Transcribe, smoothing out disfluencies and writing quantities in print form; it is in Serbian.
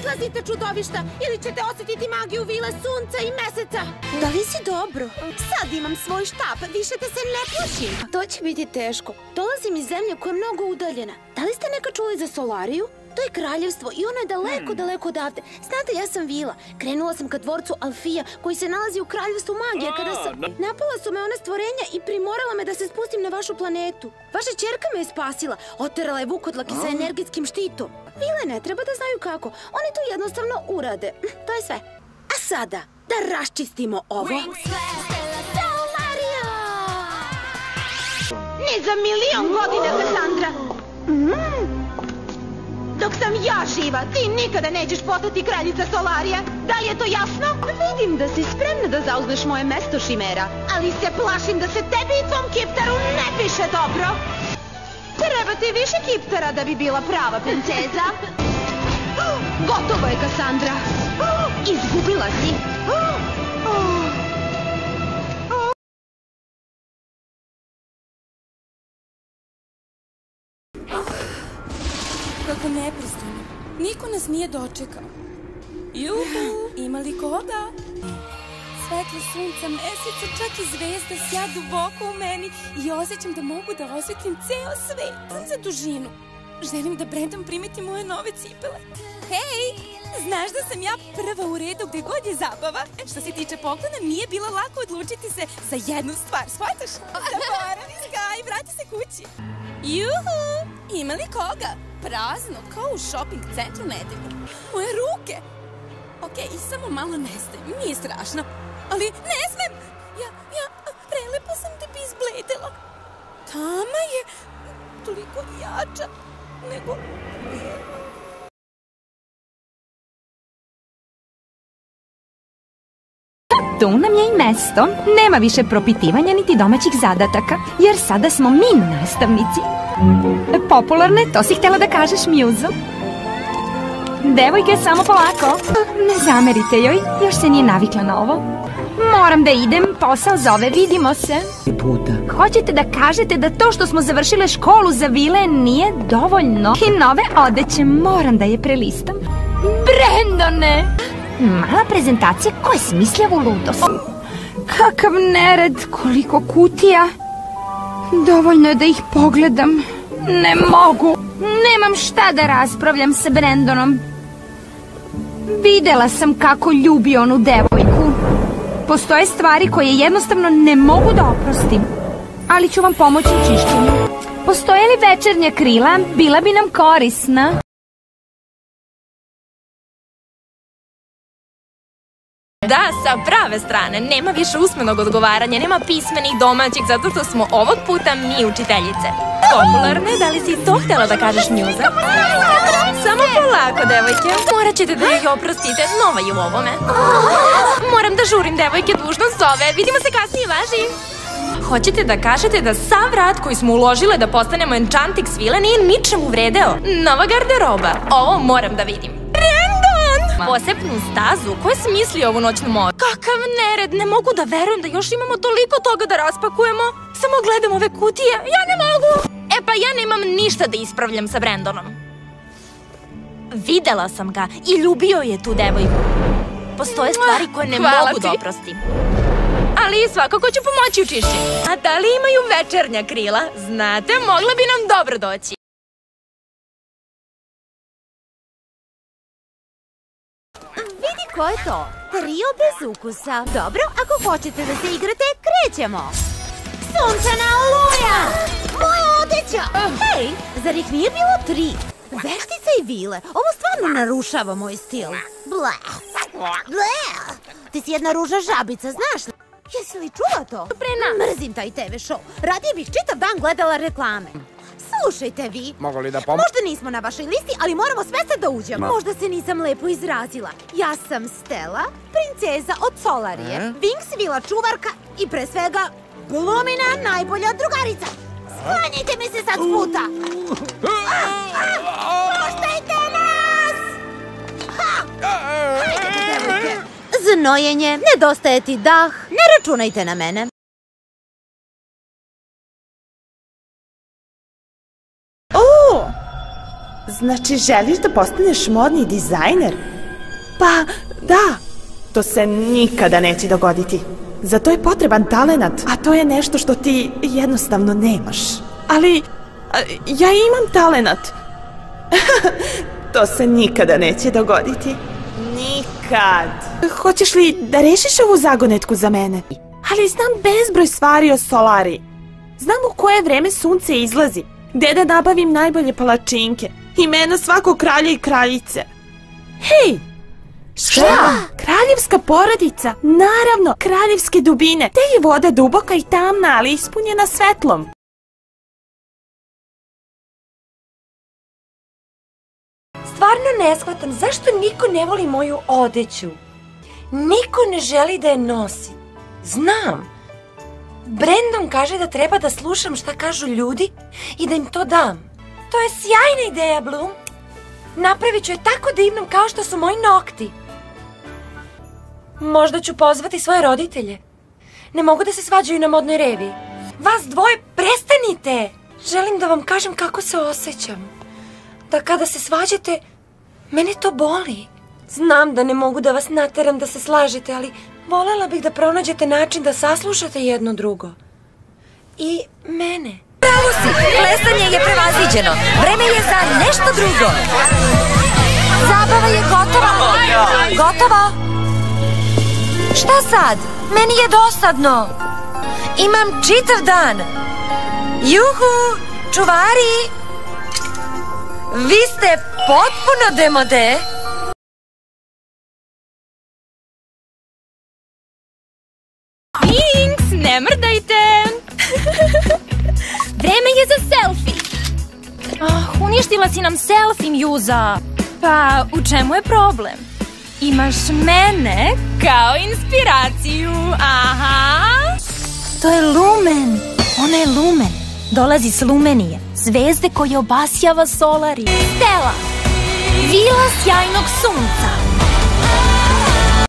izlazite čudovišta ili ćete osjetiti magiju vile sunca i meseca. Da li si dobro? Sad imam svoj štap, više te se ne plašim. To će biti teško. Dolazim iz zemlje koja je mnogo udaljena. Da li ste nekad čuli za Solariju? To je kraljevstvo i ono je daleko, daleko odavde. Znate, ja sam Vila. Krenula sam ka dvorcu Alfija, koji se nalazi u kraljevstvu magije. Kada sam... Napala su me ona stvorenja i primorala me da se spustim na vašu planetu. Vaša ćerka me je spasila. Oterala je vukodlake sa energetskim štitom. Vile ne treba da znaju kako. Oni to jednostavno urade. To je sve. A sada, da raščistimo ovo. Solarija! Ni za milion godina, Kassandra! Dok sam ja živa, ti nikada nećeš postati kraljica Solarije. Da li je to jasno? Vidim da si spremna da zauzmeš moje mesto, Šimera. Ali se plašim da se tebi i tvom kiptaru ne piše dobro. Treba ti više kiptara da bi bila prava princeza. Gotovo je, Kassandra. Izgubila si. Kako nepristojno. Niko nas nije dočekao. Juhu, ima li koga? Svetlo sunca, meseca, čak i zvezda sja duboko u meni i osjećam da mogu da osvetim ceo svet. Za dužinu. Želim da Brandon primeti moje nove cipele. Hej, znaš da sam ja prva u redu gde god je zabava? Što se tiče poklona, nije bilo lako odlučiti se za jednu stvar, shvataš? Zaboravi, Sky, vrati se kući. Juhu, ima li koga? Prazno, kao u shopping centru nedelju. Moje ruke! Okej, samo malo nestajem, nije strašno. Ali ne smem! Ja, prelepo sam te bi izbledela. Tama je toliko jača nego... Tu nam je i mesto. Nema više propitivanja niti domaćih zadataka, jer sada smo mi nastavnici. Popularne, to si htjela da kažeš, Mjuzo? Devojke, samo polako. Ne zamerite joj, još se nije navikla na ovo. Moram da idem, posao zove, vidimo se. Hoćete da kažete da to što smo završile školu za vile nije dovoljno? I nove odeće, moram da je prelistam. Brendone! Mala prezentacija, ko je smisljavu ludost? Kakav nered, koliko kutija. Dovoljno je da ih pogledam. Ne mogu. Nemam šta da raspravljam sa Brandonom. Videla sam kako ljubi onu devojku. Postoje stvari koje jednostavno ne mogu da oprostim. Ali ću vam pomoći u čišćenju. Postoje li večernja krila? Bila bi nam korisna. Da, sa prave strane, nema više usmenog odgovaranja, nema pismenih domaćih, zato što smo ovog puta mi učiteljice. Popularne, da li si to htjela da kažeš, Mjuza? Samo polako, devojke. Morat ćete da ih oprostite, nova je u ovome. Moram da žurim, devojke, dužnost zove. Vidimo se kasnije, važi. Hoćete da kažete da sav rad koji smo uložile da postanemo enchanting svile nije ničemu vredeo? Nova garderoba, ovo moram da vidim. Posebnu stazu? Ko je smislio ovu noćnu moru? Kakav nered, ne mogu da verujem da još imamo toliko toga da raspakujemo. Samo gledam ove kutije, ja ne mogu. E pa ja nemam ništa da ispravljam sa Brandonom. Videla sam ga i ljubio je tu devojku. Postoje stvari koje ne mogu da oprostim. Ali svakako ću pomoći u čišćenju. A da li imaju večernja krila? Znate, mogla bi nam dobro doći. Ko je to? Trio bez ukusa. Dobro, ako hoćete da se igrate, krećemo. Sunčana oluja! Moja odeća! Hej, zar ih nije bilo 3? Veštice i vile. Ovo stvarno narušava moj stil. Bleh. Bleh. Ti si jedna ruža žabica, znaš li? Jesi li čula to? Mrzim taj TV show. Radije bih čitav dan gledala reklame. Slušajte vi, možda nismo na vašoj listi, ali moramo sve sad da uđemo. Možda se nisam lepo izrazila. Ja sam Stella, princeza od Solarije, Winx vila čuvarka i pre svega glumina najbolja drugarica. Sklanjajte mi se sad s puta. Puštajte nas! Hajdete, devojke. Znojenje, nedostaje ti dah, ne računajte na mene. Znači, želiš da postaneš modni dizajner? Pa, da. To se nikada neće dogoditi. Za to je potreban talenat, a to je nešto što ti jednostavno nemaš. Ali, ja imam talenat. To se nikada neće dogoditi. Nikad. Hoćeš li da rešiš ovu zagonetku za mene? Ali znam bezbroj stvari o Solari. Znam u koje vreme sunce izlazi, gde da nabavim najbolje palačinke, imena svakog kralja i kraljice. Hej! Šta? Kraljevska porodica, naravno, kraljevske dubine. Te je voda duboka i tamna, ali ispunjena svetlom. Stvarno ne shvatam zašto niko ne voli moju odeću. Niko ne želi da je nosi. Znam. Brandon kaže da treba da slušam šta kažu ljudi i da im to dam. To je sjajna ideja, Bloom. Napravit ću je tako divnom kao što su moji nokti. Možda ću pozvati svoje roditelje. Ne mogu da se svađaju na modnoj reviji. Vas dvoje, prestanite! Želim da vam kažem kako se osjećam. Da kada se svađate, mene to boli. Znam da ne mogu da vas nateram da se slažete, ali volela bih da pronađete način da saslušate jedno drugo. I mene. Pravo si, plesanje je prevaziđeno. Vreme je za nešto drugo. Zabava je gotova. Gotovo? Šta sad? Meni je dosadno. Imam čitav dan. Juhu, čuvari. Vi ste potpuno demode. Jinx, ne mrdajte! Vreme je za selfie. Uništila si nam selfie, Mjuza. Pa, u čemu je problem? Imaš mene kao inspiraciju, aha. To je lumen. Ona je lumen. Dolazi s Lumenije, zvezde koje obasjava Solari. Stela, vila sjajnog sunca.